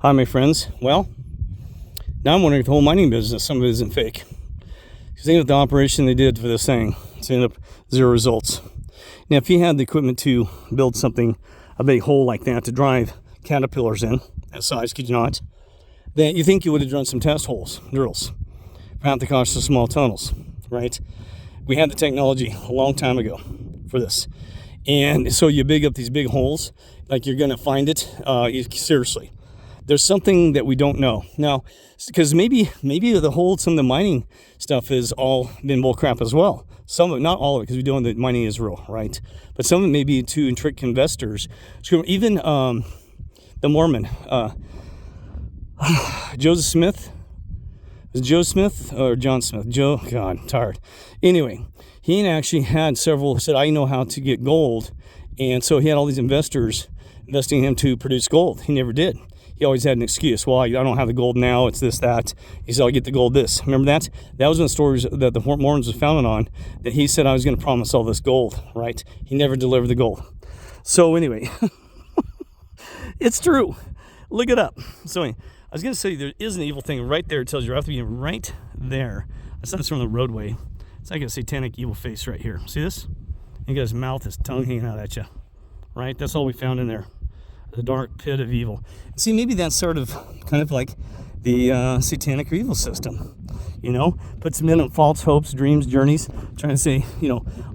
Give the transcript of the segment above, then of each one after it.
Hi, my friends. Well, now I'm wondering if the whole mining business, some of it isn't fake. Because think of the operation they did for this thing. It's ended up zero results. Now, if you had the equipment to build something, a big hole like that to drive caterpillars in, that size, could you not? Then you think you would have done some test holes, drills, perhaps the cost of small tunnels, right? We had the technology a long time ago for this. And so you dig up these big holes, like you're going to find it. Seriously, there's something that we don't know now, because maybe some of the mining stuff has all been bull crap as well. Some of it, not all of it, because we know that mining is real, right? But some of it may be to trick investors. Even the Mormon, Joseph Smith. Is it Joe Smith or John Smith? Joe, God, I'm tired. Anyway, he actually had said, I know how to get gold. And so he had all these investors investing in him to produce gold. He never did. He always had an excuse. Well, I don't have the gold now. It's this, that. He said, I'll get the gold this. Remember that? That was one of the stories that the Mormons was founded on, that he said I was going to promise all this gold, right? He never delivered the gold. So anyway, it's true. Look it up. So anyway, I was going to say there is an evil thing right there. It tells you have to be right there. I saw this from the roadway. It's like a satanic evil face right here. See this? He got his mouth, his tongue hanging out at you. Right? That's all we found in there. The dark pit of evil. See, maybe that's sort of kind of like the satanic or evil system. You know, puts men on false hopes, dreams, journeys, trying to say,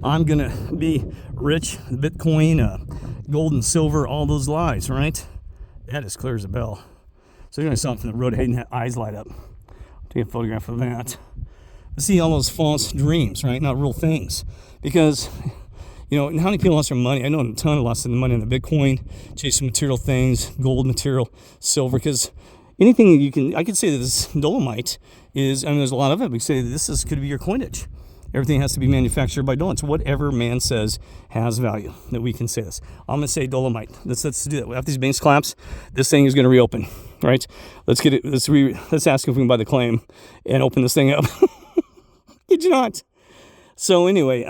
I'm going to be rich, Bitcoin, gold and silver, all those lies, right? That is clear as a bell. So you're going to saw it from the road, and that eyes light up. Take a photograph of that. But see, all those false dreams, right? Not real things. Because, how many people lost their money? I know a ton lost their money in the Bitcoin, chasing material things, gold material, silver. Because anything I could say that this Dolimite is, there's a lot of it. We say that could be your coinage. Everything has to be manufactured by Dolimite. So whatever man says has value, that we can say this. I'm going to say Dolimite. Let's do that. After these banks collapse, this thing is going to reopen, right? Let's get it. Let's ask if we can buy the claim and open this thing up. Did you not? So anyway,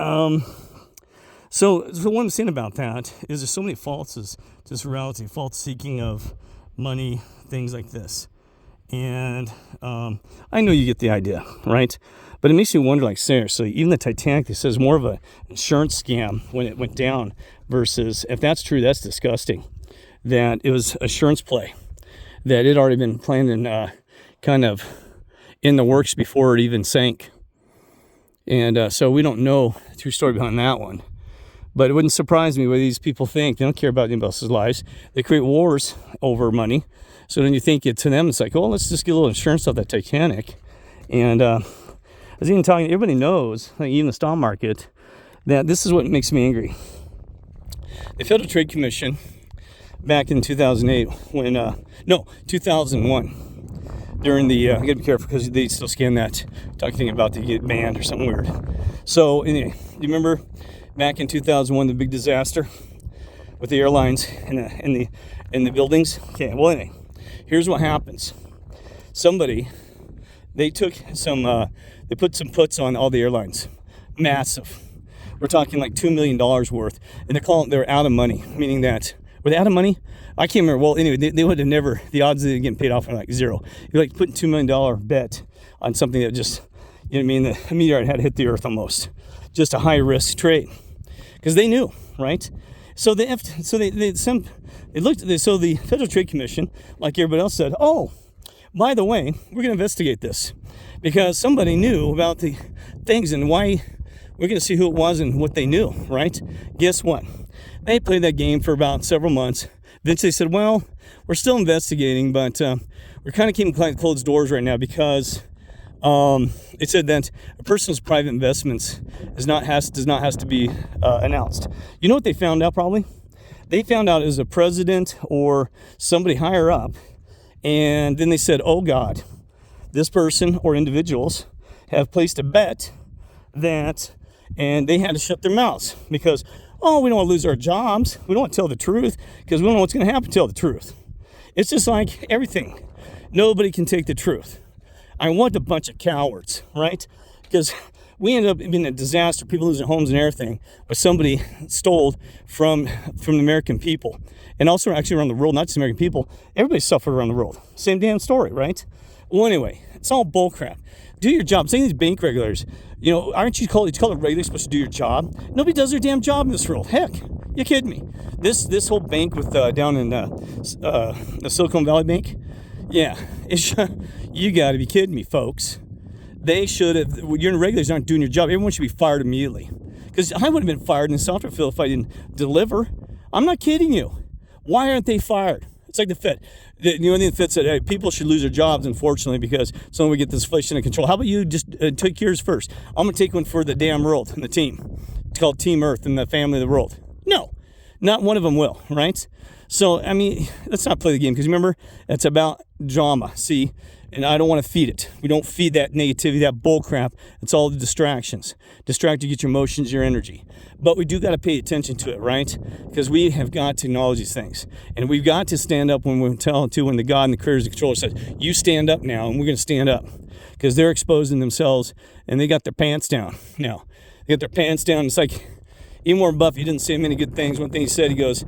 so what I'm saying about that is there's so many falses, just reality, false seeking of money, things like this. And I know you get the idea, right? But it makes you wonder, like, seriously, even the Titanic, this says more of an insurance scam when it went down versus, if that's true, that's disgusting. That it was assurance play, that it had already been planned and kind of in the works before it even sank. And so we don't know the true story behind that one. But it wouldn't surprise me what these people think. They don't care about anybody else's lives. They create wars over money. So then you think to them, it's like, oh, let's just get a little insurance off that Titanic. And I was even talking, everybody knows, like even the stock market, that this is what makes me angry. The Federal Trade Commission, back in 2008, 2001, during the, I gotta be careful because they still scan that, talking about to get banned or something weird. So anyway, you remember back in 2001, the big disaster with the airlines and the buildings? Okay, well anyway, here's what happens. They took they put some puts on all the airlines. Massive. We're talking like $2 million worth. And they're out of money, meaning that, were they out of money? I can't remember. Well, anyway, they would have never, the odds of getting paid off are like zero. You're like putting $2 million bet on something that just, the meteorite had hit the earth almost. Just a high risk trade. Because they knew, right? So the Federal Trade Commission, like everybody else, said, oh, by the way, we're going to investigate this because somebody knew about the things and why. We're going to see who it was and what they knew, right? Guess what? They played that game for about several months. Then they said, well, we're still investigating, but we're kind of keeping closed doors right now because it said that a person's private investments does not have to be announced. You know what they found out probably? They found out it was a president or somebody higher up. And then they said, oh God, this person or individuals have placed a bet that, and they had to shut their mouths because, oh, we don't want to lose our jobs. We don't want to tell the truth because we don't know what's going to happen to tell the truth. It's just like everything. Nobody can take the truth. I want a bunch of cowards, right? Because we ended up being a disaster, people losing homes and everything, but somebody stole from the American people. And also actually around the world, not just American people, everybody suffered around the world. Same damn story, right? Well, anyway, it's all bullcrap. Do your job. Same these bank regulators. You know, aren't you called a regulator supposed to do your job? Nobody does their damn job in this world. Heck, you kidding me? This whole bank with down in the Silicon Valley Bank, yeah, you got to be kidding me, folks. They should have. Your regulators aren't doing your job. Everyone should be fired immediately. Because I would have been fired in the software field if I didn't deliver. I'm not kidding you. Why aren't they fired? It's like the Fed. The Fed said, hey, people should lose their jobs, unfortunately, because someone would get this inflation under control. How about you just take yours first? I'm going to take one for the damn world and the team. It's called Team Earth and the family of the world. No, not one of them will, right? So, I mean, let's not play the game, because remember, it's about drama, see? And I don't want to feed it. We don't feed that negativity, that bull crap. It's all the distractions. Distract to get your emotions, your energy. But we do got to pay attention to it, right? Because we have got to acknowledge these things. And we've got to stand up when we're telling to, when the God and the creator, the controller says, you stand up now, and we're going to stand up. Because they're exposing themselves, and they got their pants down now. They got their pants down. It's like, even Warren Buffett, he didn't say many good things. One thing he said, he goes,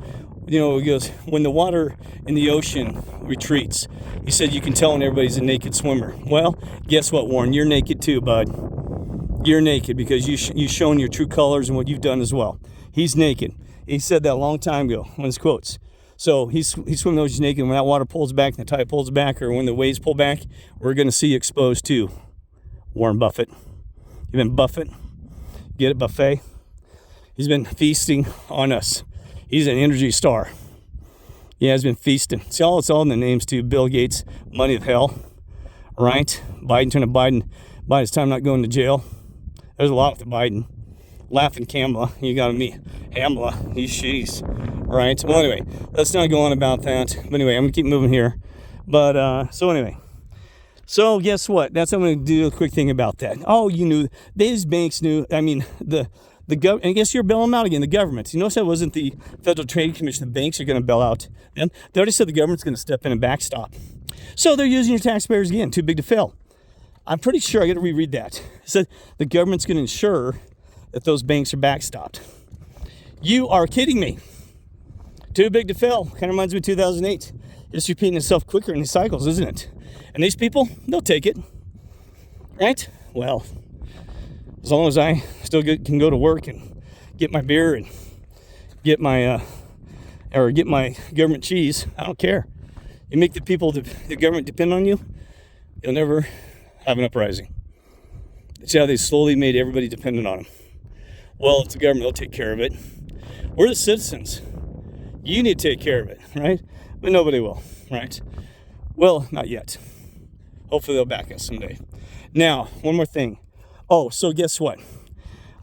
when the water in the ocean retreats, he said, you can tell when everybody's a naked swimmer. Well, guess what, Warren? You're naked too, bud. You're naked because you've shown your true colors and what you've done as well. He's naked. He said that a long time ago, one of his quotes. So he's swimming the ocean naked. When that water pulls back, and the tide pulls back, or when the waves pull back, we're going to see you exposed too. Warren Buffett. You've been Buffett. Get it, buffet? He's been feasting on us. He's an energy star. Yeah, he's been feasting. See, it's all in the names too. Bill Gates, money of hell, right? Biden trying to bide his time not going to jail. There's a lot with the Biden. Laughing Kamala, you got to meet Hamla. She's right. Well, anyway, let's not go on about that. But anyway, I'm gonna keep moving here. But so guess what? That's what I'm gonna do. A quick thing about that. Oh, you knew these banks knew. I mean the government, and I guess you're bailing them out again, the government. You notice that wasn't the Federal Trade Commission. The banks are going to bail out them. They already said the government's going to step in and backstop. So they're using your taxpayers again, too big to fail. I'm pretty sure, I got to reread that. It said the government's going to ensure that those banks are backstopped. You are kidding me. Too big to fail. Kind of reminds me of 2008. It's repeating itself quicker in these cycles, isn't it? And these people, they'll take it. Right? Well, as long as I still can go to work and get my beer and get my government cheese, I don't care. You make the people, the government depend on you, you'll never have an uprising. It's how they slowly made everybody dependent on them. Well, it's the government, they'll take care of it. We're the citizens. You need to take care of it, right? But nobody will, right? Well, not yet. Hopefully they'll back us someday. Now, one more thing. Oh, so guess what?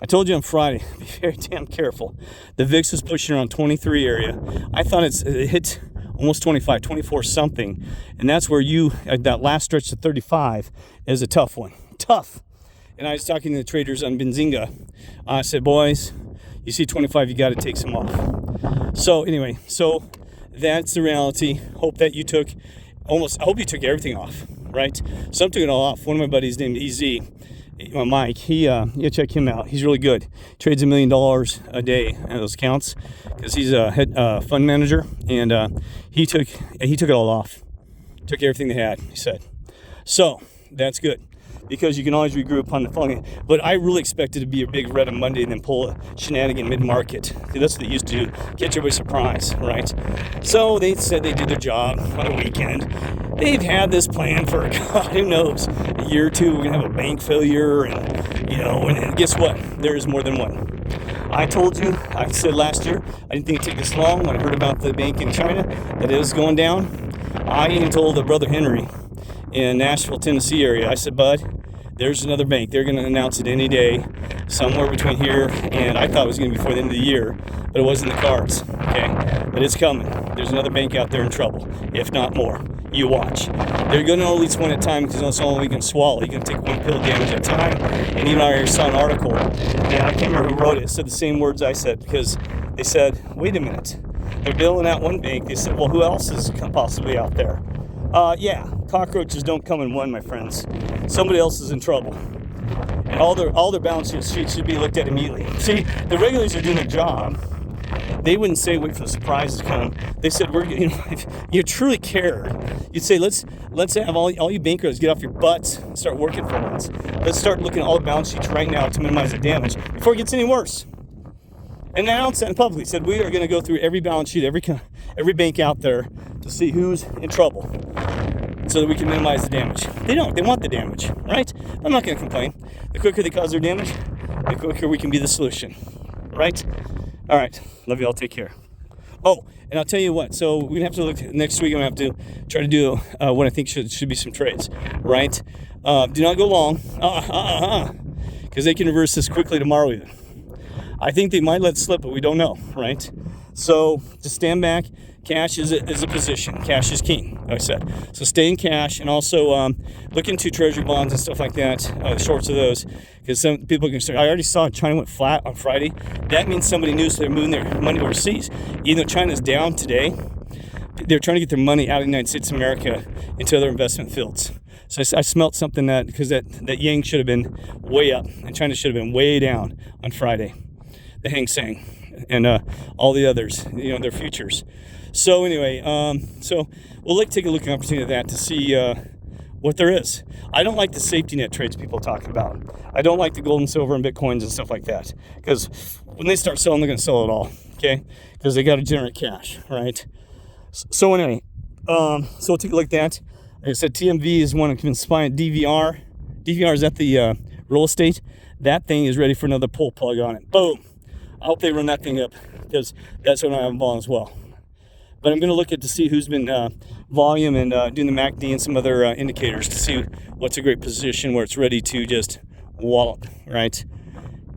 I told you on Friday, be very damn careful. The VIX is pushing around 23 area. I thought it hit almost 25, 24 something. And that's where that last stretch to 35 is a tough one. Tough. And I was talking to the traders on Benzinga. I said, boys, you see 25, you got to take some off. So anyway, that's the reality. Hope that you took I hope you took everything off, right? Some took it all off. One of my buddies named EZ, Mike, you check him out. He's really good. Trades $1 million a day at those accounts because he's a head fund manager, and he took it all off. Took everything they had, he said. So that's good because you can always regroup on the following. But I really expected to be a big red on Monday and then pull a shenanigan mid-market. That's what they used to do, catch everybody surprised, right? So they said they did their job on a weekend. They've had this plan for, God, who knows, a year or two. We're going to have a bank failure, and guess what? There is more than one. I told you, I said last year, I didn't think it'd take this long when I heard about the bank in China, that it was going down. I even told Brother Henry in Nashville, Tennessee area, I said, bud, there's another bank. They're going to announce it any day, somewhere between here, and I thought it was going to be before the end of the year, but it wasn't in the cards, okay? But it's coming. There's another bank out there in trouble, if not more. You watch. They're going to at least one at a time because that's all we can swallow. You can take one pill damage at a time. And even I saw an article, and I can't remember who wrote it. It said the same words I said because they said, wait a minute. They're bailing out one bank. They said, well, who else is possibly out there? Yeah, cockroaches don't come in one, my friends. Somebody else is in trouble. and all their balance sheets should be looked at immediately. See, the regulators are doing their job. They wouldn't say wait for the surprise to come. They said if you truly cared, you'd say let's have all you bankers get off your butts and start working for once. Let's start looking at all the balance sheets right now to minimize the damage before it gets any worse. And announced that publicly, said we are going to go through every balance sheet, every bank out there to see who's in trouble, so that we can minimize the damage. They don't. They want the damage, right? I'm not going to complain. The quicker they cause their damage, the quicker we can be the solution, right? All right. Love you all. Take care. Oh, and I'll tell you what. So we're going to have to look next week. I'm going to have to try to do what I think should be some trades, right? Do not go long, because they can reverse this quickly tomorrow even. I think they might let it slip, but we don't know, right? So just stand back. Cash is a position. Cash is king, like I said. So stay in cash, and also look into treasury bonds and stuff like that, shorts of those, because some people can start. I already saw China went flat on Friday. That means somebody knew, so they're moving their money overseas. Even though China's down today, they're trying to get their money out of the United States of America into other investment fields. So I smelt something because that Yang should have been way up, and China should have been way down on Friday. The Hang Seng and all the others, their futures. So anyway, so we'll take a look at an opportunity at that to see what there is. I don't like the safety net trades people talk about. I don't like the gold and silver and bitcoins and stuff like that, because when they start selling, they're going to sell it all, okay? Because they got to generate cash, right? So anyway, so we'll take a look at that. Like I said, TMV is one I've been spying. DVR is at the real estate. That thing is ready for another pull plug on it. Boom. I hope they run that thing up, because that's when I have them as well. But I'm going to look to see who's been volume and doing the MACD and some other indicators to see what's a great position where it's ready to just wallop, right?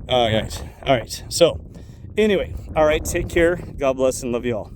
All right. So anyway, all right, take care. God bless and love you all.